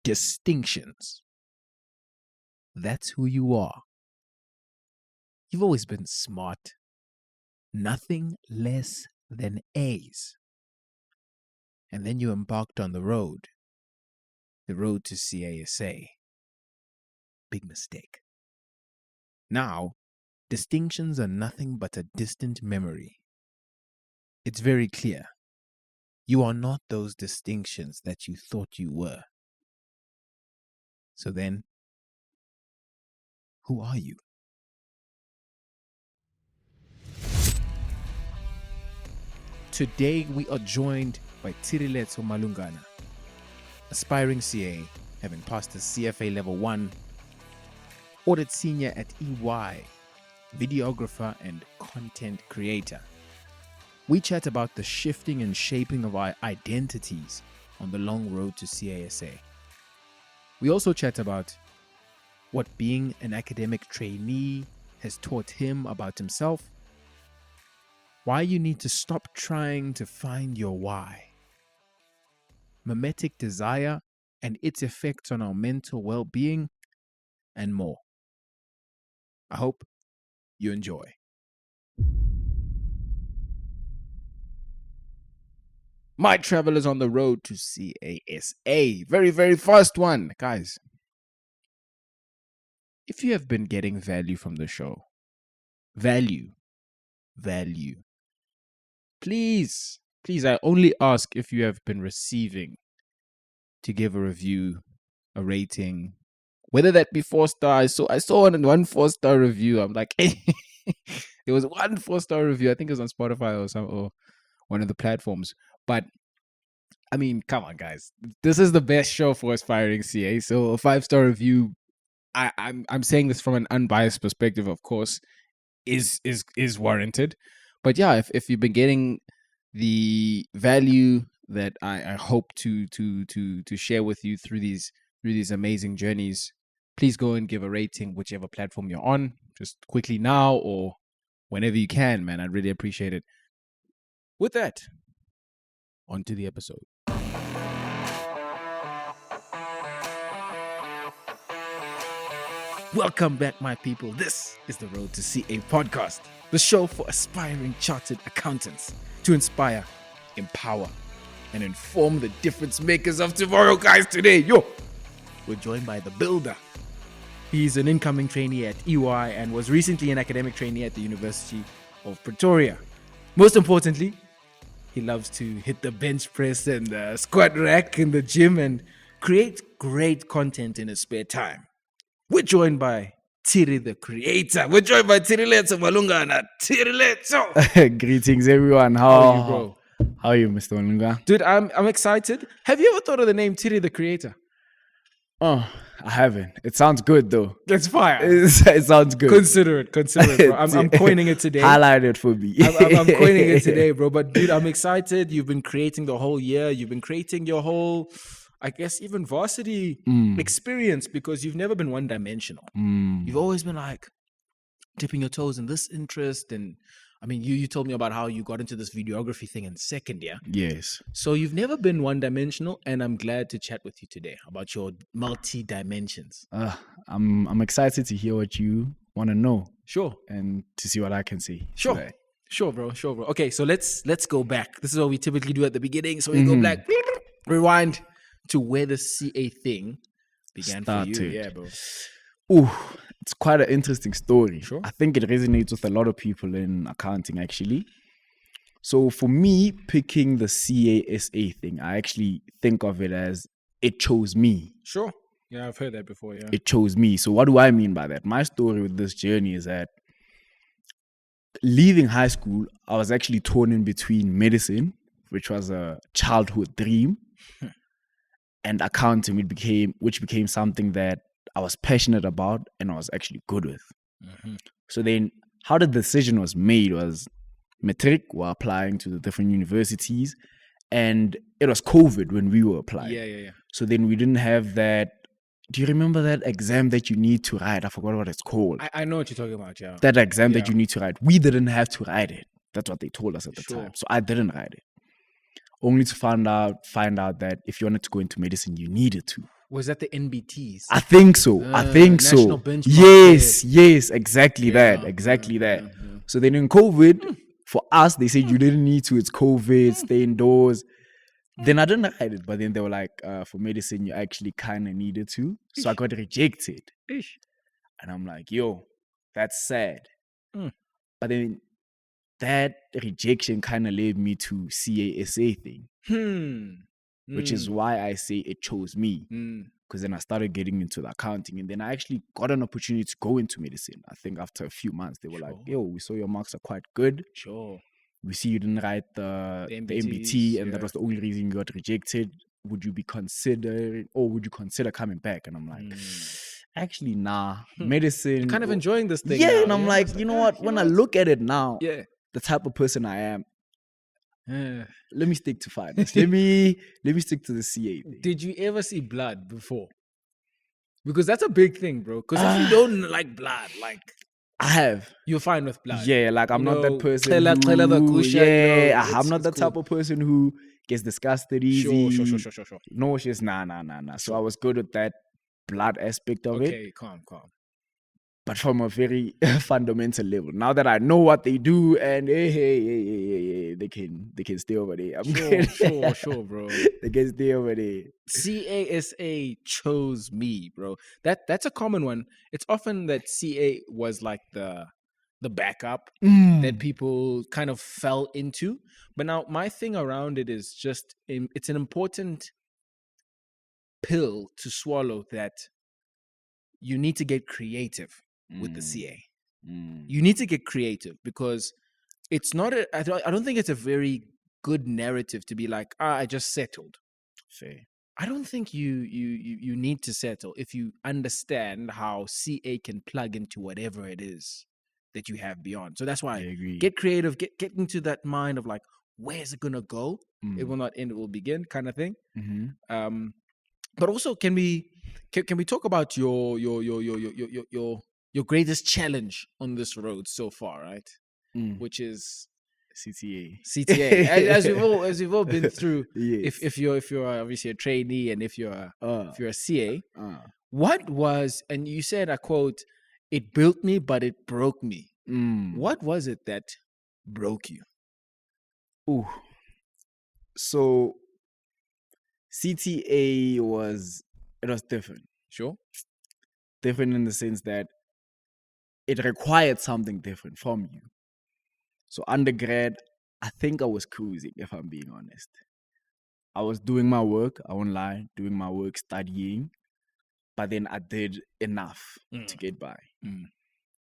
distinctions. That's who you are. You've always been smart. Nothing less than A's. And then you embarked on the road to CASA. Big mistake. Now, distinctions are nothing but a distant memory. It's very clear. You are not those distinctions that you thought you were. So then, who are you? Today we are joined by Tshirelesto Malungana, aspiring CA, having passed the CFA level 1, audit senior at EY, videographer and content creator. We chat about the shifting and shaping of our identities on the long road to CASA. We also chat about what being an academic trainee has taught him about himself, why you need to stop trying to find your why, mimetic desire and its effects on our mental well-being, and more. I hope you enjoy. My travelers on the road to CASA. Very, very first one. Guys, if you have been getting value from the show, value, please, I only ask if you have been receiving to give a review, a rating, whether that be 4-star. I saw one 4-star review. I'm like, hey, there was one 4-star review. I think it was on Spotify or one of the platforms. But I mean, come on, guys. This is the best show for aspiring CA. So a 5-star review, I'm saying this from an unbiased perspective, of course, is warranted. But yeah, if you've been getting the value that I hope to share with you through these amazing journeys, please go and give a rating, whichever platform you're on, just quickly now or whenever you can, man. I'd really appreciate it. With that, on to the episode. Welcome back, my people. This is the Road to CA podcast, the show for aspiring chartered accountants to inspire, empower, and inform the difference makers of tomorrow. Guys, today, we're joined by the builder. He's an incoming trainee at EY and was recently an academic trainee at the University of Pretoria. Most importantly, he loves to hit the bench press and the squat rack in the gym and create great content in his spare time. We're joined by Tshire the creator. We're joined by Tshirelesto Malungana. Tshirelesto. Greetings, everyone. How are you, bro? How are you, Mr. Malunga? Dude, I'm excited. Have you ever thought of the name Tshire the creator? Oh, I haven't. It sounds good, though. That's fire. It sounds good. Consider it, bro. I'm coining it today. Highlight it for me. I'm coining it today, bro. But dude, I'm excited. You've been creating the whole year. You've been creating your whole, I guess, even varsity experience, because you've never been one-dimensional. You've always been like dipping your toes in this interest. And I mean, you told me about how you got into this videography thing in second year. Yes. So you've never been one-dimensional, and I'm glad to chat with you today about your multi-dimensions. I'm excited to hear what you want to know. Sure. And to see what I can see. Sure. Today. Sure, bro. Okay, so let's go back. This is what we typically do at the beginning. So we go back, rewind to where the CA thing began for you. Yeah, bro. Ooh, it's quite an interesting story. Sure. I think it resonates with a lot of people in accounting, actually. So for me, picking the CASA thing, I actually think of it as it chose me. Sure. Yeah, I've heard that before, yeah. It chose me. So what do I mean by that? My story with this journey is that leaving high school, I was actually torn in between medicine, which was a childhood dream, and accounting, which became something that I was passionate about and I was actually good with. So then how the decision was made was Mimetic were applying to the different universities, and it was COVID when we were applying. Yeah. So then we didn't have that. Do you remember that exam that you need to write? I forgot what it's called. I know what you're talking about, yeah. That exam that you need to write. We didn't have to write it. That's what they told us at the Sure. time. So I didn't write it. only to find out that if you wanted to go into medicine, you needed to. Was that the NBTs? I think so. National benchmark Yes, exactly that. So then in COVID, for us, they said you didn't need to. It's COVID, stay indoors. Then I didn't write it, but then they were like, for medicine, you actually kind of needed to. So I got rejected. And I'm like, yo, that's sad. But then that rejection kind of led me to CASA thing, which is why I say it chose me. Because then I started getting into the accounting, and then I actually got an opportunity to go into medicine. I think after a few months, they were like, yo, we saw your marks are quite good. We see you didn't write the MBT, and that was the only reason you got rejected. Would you consider coming back? And I'm like, actually, nah. Medicine. You're kind of enjoying this thing. Yeah, now, and I'm like, you know what? When I look at it now, the type of person I am, let me stick to finance. let me stick to the CA thing. Did you ever see blood before? Because that's a big thing, bro. Because if you don't like blood, like I have, you're fine with blood. Yeah, like I'm not that person. I'm not that type of person who gets disgusted easy. Sure. No, she's nah. So I was good with that blood aspect of it. Okay, calm. But from a very fundamental level, now that I know what they do, and hey, they can stay over there. Sure, bro. They can stay over there. CASA chose me, bro. That's a common one. It's often that CA was like the backup that people kind of fell into. But now my thing around it is just it's an important pill to swallow that you need to get creative with the CA. You need to get creative because it's not I don't think it's a very good narrative to be like, I just settled. Fair. I don't think you need to settle if you understand how CA can plug into whatever it is that you have beyond. So that's why get creative, get into that mind of like, where's it gonna go? It will not end, it will begin, kind of thing. But also, can we talk about your greatest challenge on this road so far, right? Which is CTA. As we've all been through. Yes. If you're obviously a trainee and if you're a CA, what was, and you said, I quote, "It built me, but it broke me." What was it that broke you? Ooh. So CTA was different. Sure. Different in the sense that it required something different from you. So undergrad, I think I was cruising, if I'm being honest. I was doing my work, I won't lie, studying, but then I did enough to get by.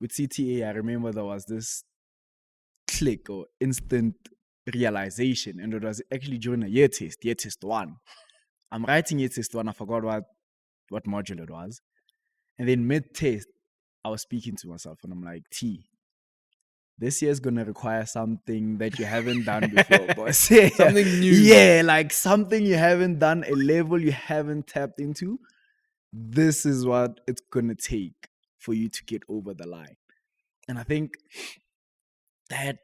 With CTA, I remember there was this click or instant realization, and it was actually during a year test 1. I'm writing year test 1, I forgot what module it was. And then mid-test, I was speaking to myself and I'm like, this year is going to require something that you haven't done before, boss. Something new. Yeah, like something you haven't done, a level you haven't tapped into. This is what it's going to take for you to get over the line. And I think that,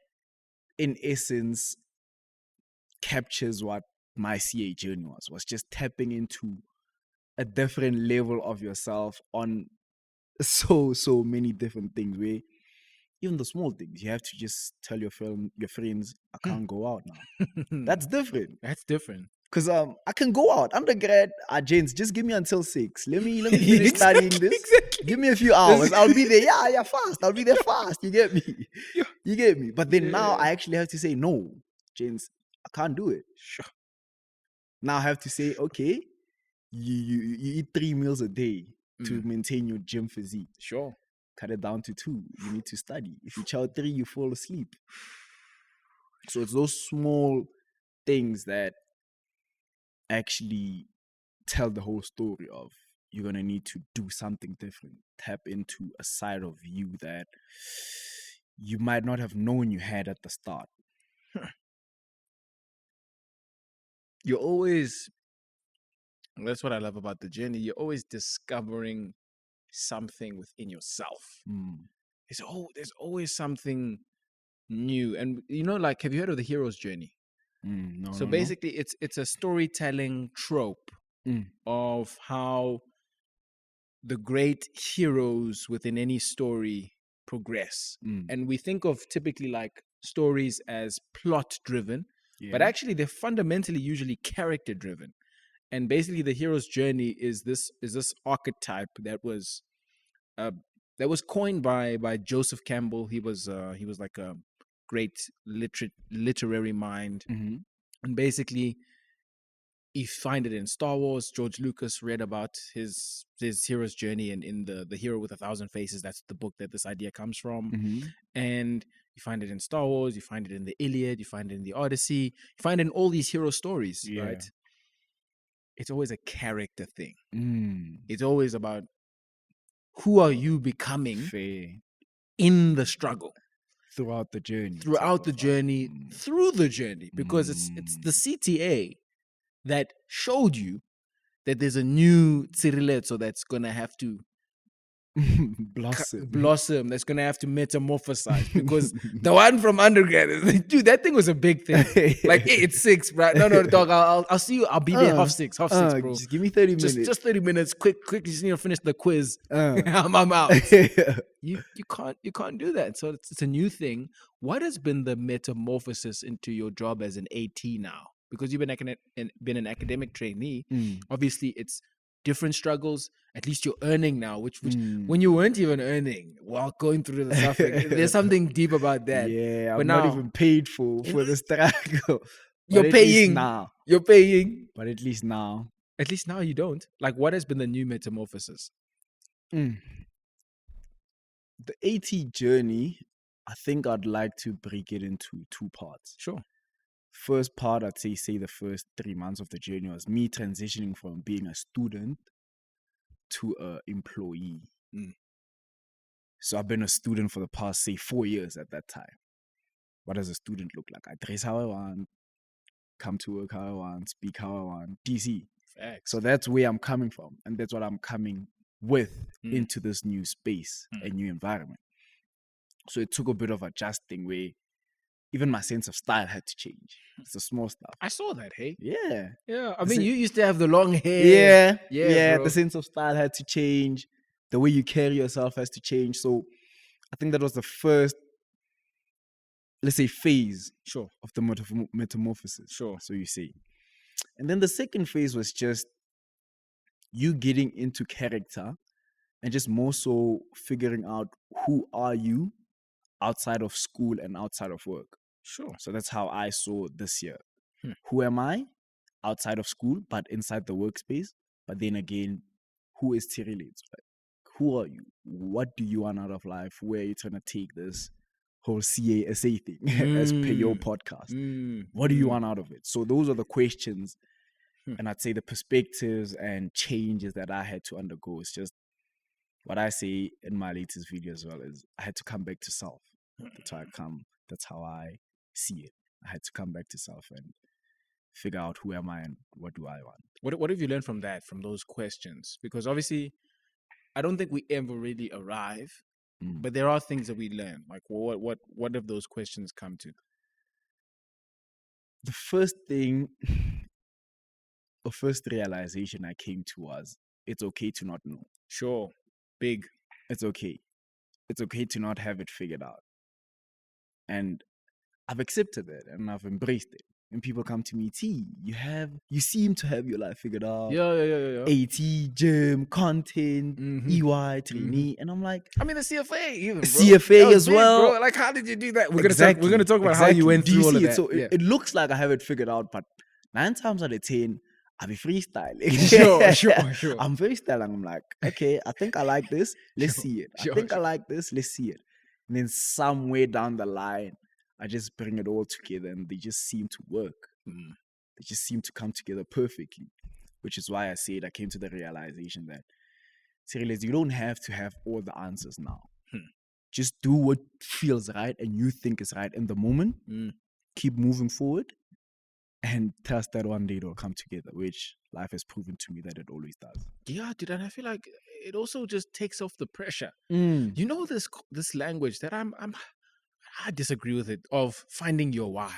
in essence, captures what my CA journey was just tapping into a different level of yourself on so many different things, where even the small things, you have to just tell your friends, I can't go out now. That's different. Because I can go out. Undergrad, gents, just give me until 6. Let me finish studying this. Exactly. Give me a few hours. I'll be there. Yeah, fast. I'll be there fast. You get me? You get me? But then now I actually have to say, no, gents, I can't do it. Sure. Now I have to say, okay, you eat 3 meals a day to maintain your gym physique. Sure. Cut it down to 2. You need to study. If you chow 3, you fall asleep. So it's those small things that actually tell the whole story of you're going to need to do something different. Tap into a side of you that you might not have known you had at the start. You're always, that's what I love about the journey. You're always discovering something within yourself. There's always something new. And like, have you heard of the hero's journey? No, So no, basically, it's a storytelling trope Mm. of how the great heroes within any story progress. no. Mm. And we think of typically like stories as plot driven, but Yeah. actually they're fundamentally usually character driven. And basically the hero's journey is this archetype uh, that was coined by Joseph Campbell. He was like a great literary mind. Mm-hmm. And basically you find it in Star Wars. George Lucas read about his hero's journey in the Hero with a Thousand Faces. That's the book that this idea comes from. Mm-hmm. And you find it in Star Wars, you find it in the Iliad, you find it in the Odyssey, you find it in all these hero stories, Yeah. right? It's always a character thing. Mm. It's always about who are you becoming Fair. in the struggle, Throughout the journey. throughout the journey, Mm. through the journey, because it's the CTA that showed you that there's a new Tshireletso that's gonna have to blossom, that's gonna have to metamorphosize, because the one from undergrad is like, dude, that thing was a big thing. Like, hey, it's 6, bro. No, dog. I'll see you. I'll be there half six, bro. Just give me 30 minutes. Just 30 minutes. Quick. Just need to finish the quiz. I'm out. You can't do that. So it's a new thing. What has been the metamorphosis into your job as an AT now? Because you've been an academic trainee. Mm. Obviously, it's different struggles. At least you're earning now, which Mm. when you weren't even earning while going through the suffering, there's something deep about that. Yeah, But I'm now- not even paid for the struggle. You're But at least paying now. You're paying. But at least now. At least now you don't. Like, what has been the new metamorphosis? Mm. The AT journey, I think I'd like to break it into 2 parts. Sure. First part, I'd say the first 3 months of the journey was me transitioning from being a student to an employee. Mm. So I've been a student for the past, say, 4 years at that time. What does a student look like? I dress how I want, come to work how I want, speak how I want, DC. Facts. So that's where I'm coming from. And that's what I'm coming with Mm. into this new space and new environment. So it took a bit of adjusting where even my sense of style had to change. It's the small stuff. I saw that, hey? Yeah. Yeah. I The mean, sen- you used to have the long hair. Yeah. bro. The sense of style had to change. The way you carry yourself has to change. So I think that was the first, let's say, phase Sure. of the metamorphosis. Sure. So you see. And then the second phase was just you getting into character and just more so figuring out who are you outside of school and outside of work. Sure. So that's how I saw this year. Hmm. Who am I outside of school, but inside the workspace? But then again, who is Tshireletso? Like, who are you? What do you want out of life? Where are you trying to take this whole CASA thing as per your podcast? What do you want out of it? So those are the questions. And I'd say the perspectives and changes that I had to undergo. It's just what I say in my latest video as well is I had to come back to self. That's how I see it. I had to come back to self and figure out who am I and what do I want. What have you learned from that, from those questions? Because obviously, I don't think we ever really arrive, but there are things that we learn. Like, what have those questions come to? The first thing, the first realization I came to was it's okay to not know. Sure. Big. It's okay. It's okay to not have it figured out. And I've accepted it and I've embraced it. And people come to me, you seem to have your life figured out. Yeah. AT, gym, content, EY, trainee. And I'm like, I mean, the CFA even, bro. CFA as big, well. Bro. Like, how did you do that? We're Exactly. gonna talk about how you went Do you through all see of it? that. So Yeah. it looks like I have it figured out, but 9 times out of 10, I'll be freestyling. Sure. I'm freestyling. I'm like, okay, I think I like this. Let's see it. I think I like this. Let's see it. And then somewhere down the line, I just bring it all together and they just seem to work. They just seem to come together perfectly, which is why I said I came to the realization that, Tshirelesto, you don't have to have all the answers now. Just do what feels right and you think is right in the moment. Keep moving forward and trust that one day it'll come together, which life has proven to me that it always does. Yeah, dude, and I feel like it also just takes off the pressure. You know, this language that I disagree with it, of finding your why.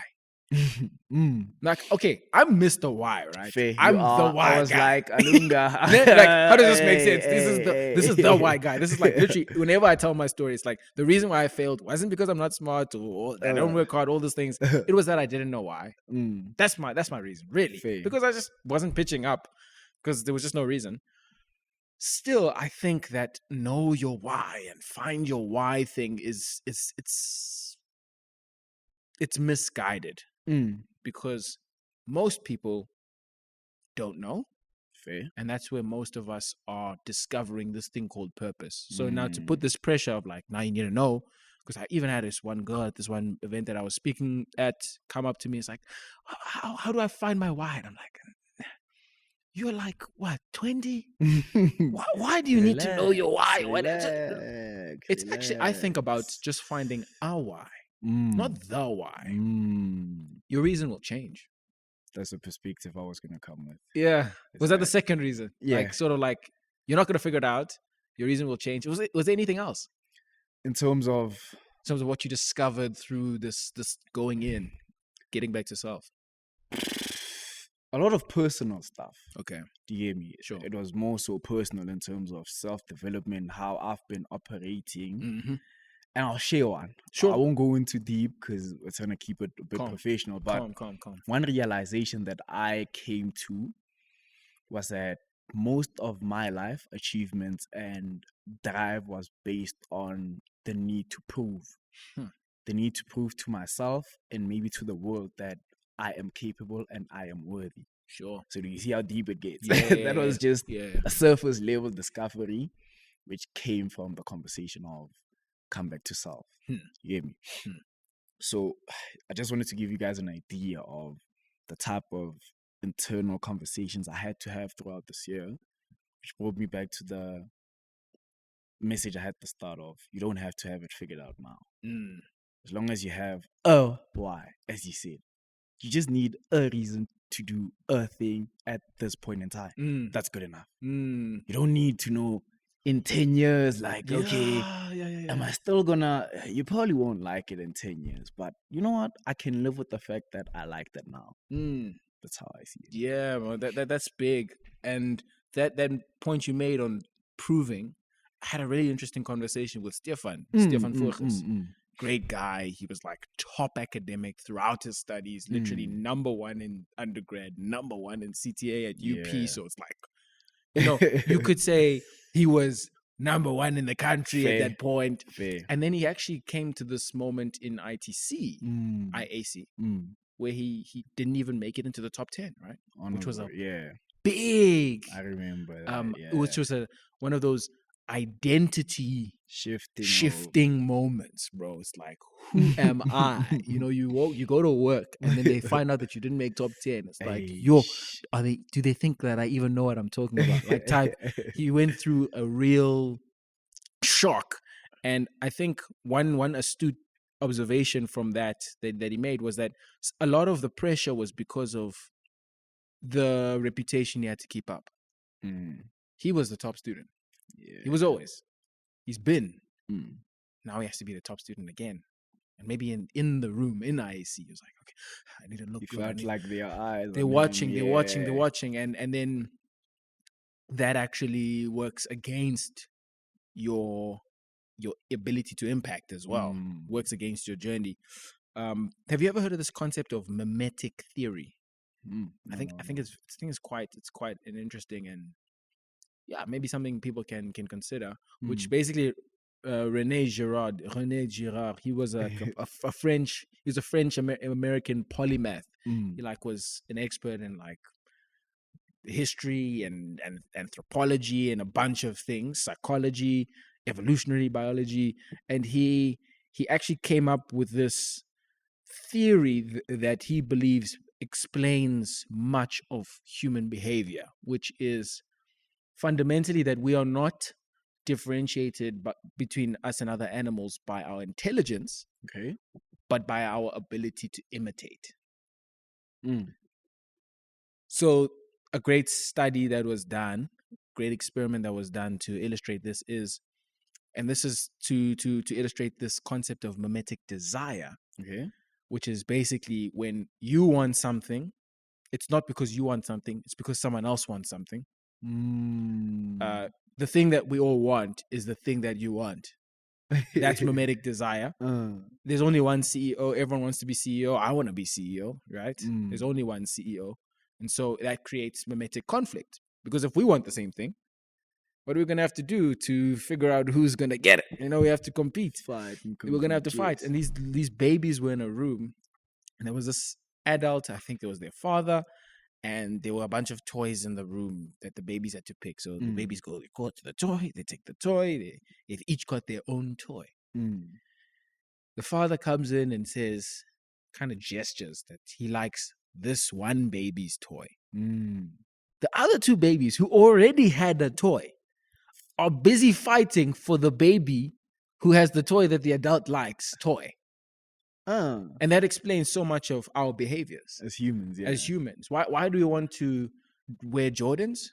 Like, okay, I'm Mr. Y, right? Fair, you I'm the are. Y I was guy. like, Alunga. Like, how does this make Hey, sense? This is hey, the hey. Y guy. This is like literally whenever I tell my story, it's like the reason why I failed wasn't because I'm not smart or I don't work hard, all those things. It was that I didn't know why. That's my reason, really. Fair. Because I just wasn't pitching up because there was just no reason. Still, I think that know your why and find your why thing is it's misguided because most people don't know. Fair. And that's where most of us are discovering this thing called purpose. So now to put this pressure of like, now you need to know, because I even had this one girl at this one event that I was speaking at come up to me. It's like, how do I find my why? And I'm like, you're like, what, 20? Why do you need to know your why? It's actually, I think about just finding our why, not the why. Your reason will change. That's a perspective I was going to come with. Yeah. Was that the right. second reason? Yeah. Like, sort of like, you're not going to figure it out. Your reason will change. Was there anything else In terms of what you discovered through this going in, getting back to self? a lot of personal stuff. Okay. Do you hear me? Sure. It was more so personal in terms of self-development, how I've been operating. Mm-hmm. And I'll share one. Sure. I won't go into deep because we're trying to keep it a bit professional. But Calm. one realization that I came to was that most of my life achievements and drive was based on the need to prove. The need to prove to myself and maybe to the world that I am capable and I am worthy. Sure. So do you see how deep it gets? Yeah, That was just yeah. a surface level discovery, which came from the conversation of come back to self. You get me? So I just wanted to give you guys an idea of the type of internal conversations I had to have throughout this year, which brought me back to the message I had at the start of you don't have to have it figured out now. As long as you have a why, as you said, you just need a reason to do a thing at this point in time. That's good enough. You don't need to know in 10 years, like, okay, am I still gonna, you probably won't like it in 10 years, but you know what? I can live with the fact that I like that now. That's how I see it. Yeah, well, that's big. And that point you made on proving, I had a really interesting conversation with Stefan Furches. Great guy. He was like top academic throughout his studies, literally number one in undergrad, number one in CTA at UP. So it's like, you know, you could say he was number one in the country at that point. And then he actually came to this moment in IAC, where he didn't even make it into the top 10, right? Which was a big. I remember that, which was one of those identity shifting moments, bro. It's like, who am I? You know, you go to work and then they find out that you didn't make top 10. It's like, do they think that I even know what I'm talking about? Like, he went through a real shock. And I think one astute observation from that he made was that a lot of the pressure was because of the reputation he had to keep up. He was the top student. He was always. He's been. Now he has to be the top student again. And maybe in the room, in IAC, he was like, okay, I need to look good. Felt like their eyes. They're watching. And then that actually works against your ability to impact as well. Works against your journey. Have you ever heard of this concept of mimetic theory? I think it's quite an interesting and maybe something people can consider. Which basically, René Girard, he was a French. He was a French American polymath. He was an expert in history and anthropology and a bunch of things, psychology, evolutionary biology, and he actually came up with this theory that he believes explains much of human behavior, which is fundamentally that we are not differentiated between us and other animals by our intelligence, but by our ability to imitate. So a great study that was done, great experiment that was done to illustrate this is, and this is to illustrate this concept of mimetic desire, which is basically when you want something, it's not because you want something, it's because someone else wants something. The thing that we all want is the thing that you want. That's mimetic desire. There's only one CEO. Everyone wants to be CEO. I want to be CEO, right? There's only one CEO. And so that creates mimetic conflict. Because if we want the same thing, what are we going to have to do to figure out who's going to get it? We have to compete. We're going to have to fight. And these babies were in a room. And there was this adult, I think it was their father. And there were a bunch of toys in the room that the babies had to pick. So the babies go to the toy. They take the toy. They've each got their own toy. The father comes in and says, kind of gestures that he likes this one baby's toy. The other two babies who already had a toy are busy fighting for the baby who has the toy that the adult likes toy. And that explains so much of our behaviors as humans. As humans. Why do we want to wear Jordans?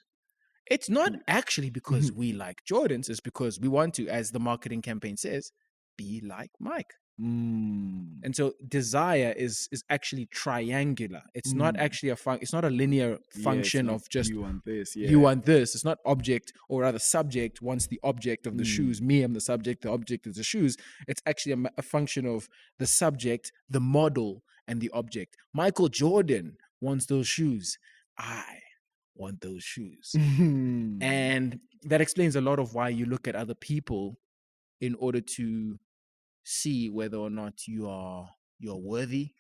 It's not actually because we like Jordans. It's because we want to, as the marketing campaign says, be like Mike. And so desire is actually triangular. It's not actually it's not a linear function of just you want this. You want this. It's not object, or rather subject wants the object of the shoes. Me, I'm the subject. The object is the shoes. It's actually a function of the subject, the model, and the object. Michael Jordan wants those shoes. I want those shoes. And that explains a lot of why you look at other people in order to see whether or not you're worthy,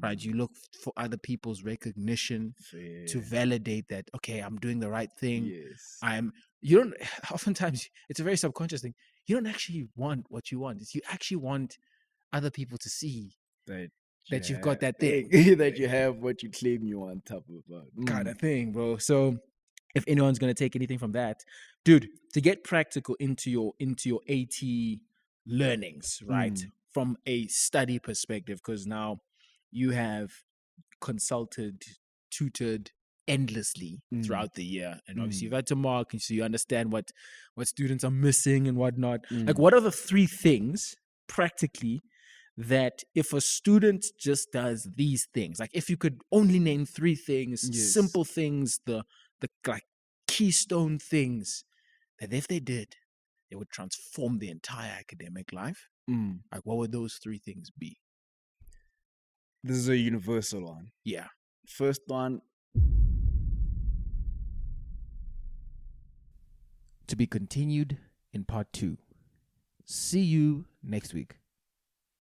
right? You look for other people's recognition to validate that, okay, I'm doing the right thing. You don't, oftentimes it's a very subconscious thing. You don't actually want what you want. You actually want other people to see that you've got that thing. That you have what you claim you want, type of kind of thing, bro. So if anyone's going to take anything from that, dude, to get practical into your AT learnings, right? From a study perspective, because now you have consulted, tutored endlessly throughout the year, and obviously you've had to mark, and so you understand what students are missing and whatnot. Like, what are the three things practically that if a student just does these things, like if you could only name three things, simple things, the like keystone things that if they did, they would transform the entire academic life. Like, what would those three things be? This is a universal one. Yeah. First one. To be continued in part 2. See you next week.